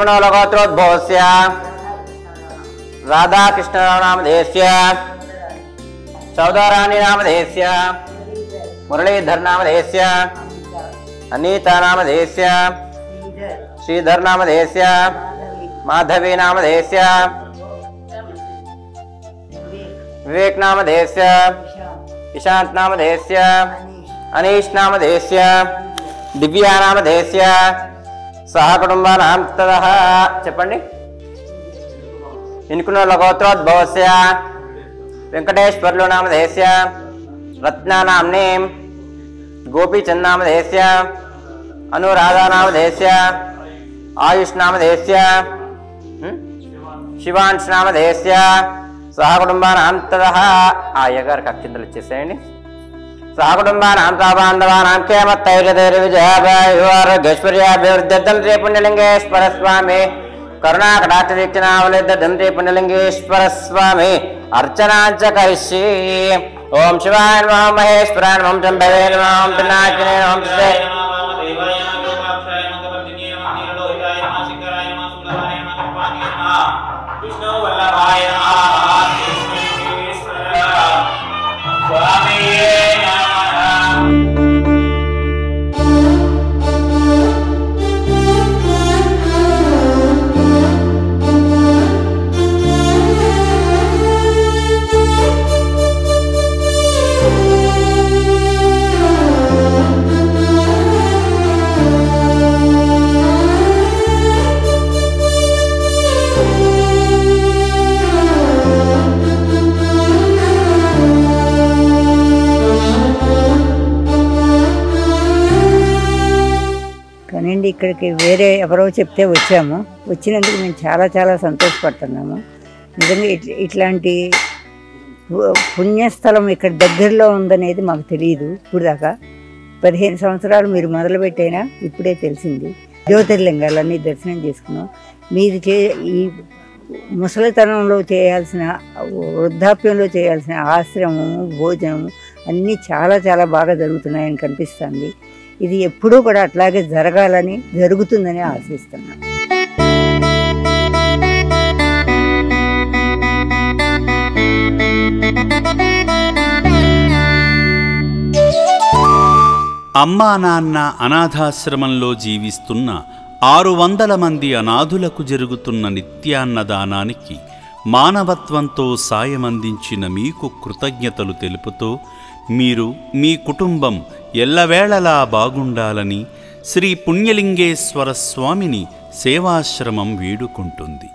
ब्रह्मणोलगोत्रोद्भवस्य राधाकृष्णनामधेयस्य सौदाराणीनामधेयस्य मुरलीधरनामधेयस्य अनीतानामधेयस्य श्रीधरनामधेयस्य माधवीनामधेयस्य विवेकनामधेयस्य इशांतनामधेयस्य अनीशनामधेयस्य दिव्यानामधेयस्य सहकुटुंबानां ततः చెప్పండి इन्कुनोलगोत्रोद्भवस्य वेंकटेश्वरनामधेयस्य रत्नानाम्ने गोपीचंदनामधेयस्य अनुराधानामधेयस्य आयुषनामधेयस्य शिवांशनामधेयस्य सहकुटुंबानां ततः आयगार कक्षिंतలు ఇచ్చేసేయండి सहकुटुंबानां बांधवानां क्षेमतैर्यविजयाभ्युर्गैश्वर्याभिवृद्ध्यर्थं पुण्यलिंगेश्वर स्वामी करुणाकटाक्षवीक्षणावलिद्धं पुण्यलिंगेश्वर स्वामी अर्चनांच करिष्ये ओम शिवाय नमः महेश्वराय नमः शंभवे नमः पिनाकिने नमः विष्णु वल्लभाय ఇక్కడికి వేరే ఎవరో చెప్తే వచ్చాము. వచ్చినందుకు మేము చాలా చాలా సంతోషపడుతున్నాము. నిజంగా ఇట్లాంటి పుణ్యస్థలం ఇక్కడ దగ్గరలో ఉందనేది మాకు తెలియదు. ఇప్పుడు దాకా 15 సంవత్సరాలు మీరు మొదలుపెట్టైనా ఇప్పుడే తెలిసింది. జ్యోతిర్లింగాలన్నీ దర్శనం చేసుకున్నాం. మీరు ఈ ముసలితనంలో చేయాల్సిన, వృద్ధాప్యంలో చేయాల్సిన ఆశ్రమము, భోజనము అన్నీ చాలా చాలా బాగా జరుగుతున్నాయని కనిపిస్తుంది. ఇది ఎప్పుడూ కూడా అట్లాగే జరగాలని, జరుగుతుందని ఆశిస్తున్నాను. అమ్మా నాన్న అనాథాశ్రమంలో జీవిస్తున్న 600 మంది అనాథులకు జరుగుతున్న నిత్యాన్నదానానికి మానవత్వంతో సాయమందించిన మీకు కృతజ్ఞతలు తెలుపుతూ మీరు మీ కుటుంబం ఎల్లవేళలా బాగుండాలని శ్రీ పుణ్యలింగేశ్వర స్వామిని సేవాశ్రమం వేడుకుంటుంది.